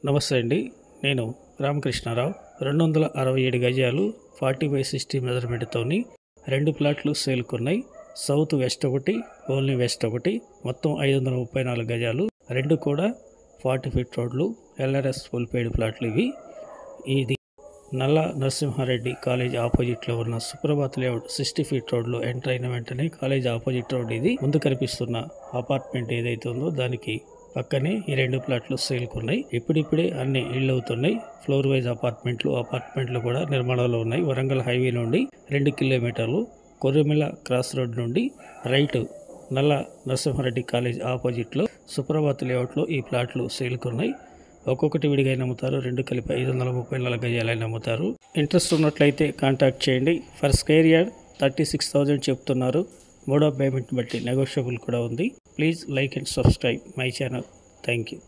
నమస్తే అండి. నేను రామకృష్ణారావు. 267 గజాలు 40/60 మెజర్మెంట్తోని 2 ప్లాట్లు సేల్కున్నాయి. సౌత్ వెస్ట్ ఒకటి, ఓన్లీ వెస్ట్ ఒకటి, మొత్తం 534 గజాలు. 2 కూడా 40 ఫీట్ రోడ్లు, ఎల్ఆర్ఎస్ ఫుల్ పెయిడ్ ప్లాట్లు ఇవి. ఇది నల్ల నరసింహారెడ్డి కాలేజ్ ఆపోజిట్లో ఉన్న సుప్రభాత్ లేఅవుట్ 60 ఫీట్ రోడ్లో ఎంటర్ అయిన వెంటనే కాలేజ్ ఆపోజిట్ రోడ్ ఇది. ముందు కనిపిస్తున్న అపార్ట్మెంట్ ఏదైతే ఉందో దానికి పక్కనే ఈ 2 ప్లాట్లు సేల్కున్నాయి. ఇప్పుడిప్పుడే అన్ని ఇళ్ళు అవుతున్నాయి. ఫ్లోర్ వైజ్ అపార్ట్మెంట్లు కూడా నిర్మాణంలో ఉన్నాయి. వరంగల్ హైవే నుండి 2 కిలోమీటర్లు, కొర్రెమిల క్రాస్ రోడ్ నుండి రైట్ నల్ల నరసింహారెడ్డి కాలేజ్ ఆపోజిట్లో సుప్రభాత్ లేఅవుట్లో ఈ ప్లాట్లు సేల్కున్నాయి. ఒక్కొక్కటి విడిగా అమ్ముతారు, 2 కలిపి 534 గజాలైన అమ్ముతారు. ఇంట్రెస్ట్ ఉన్నట్లయితే కాంటాక్ట్ చేయండి. ఫర్ స్క్వేర్ యార్డ్ 36,000 చెప్తున్నారు. మోడ్ ఆఫ్ పేమెంట్ బట్టి నెగోషియబుల్ కూడా ఉంది. Please like and subscribe my channel. Thank you.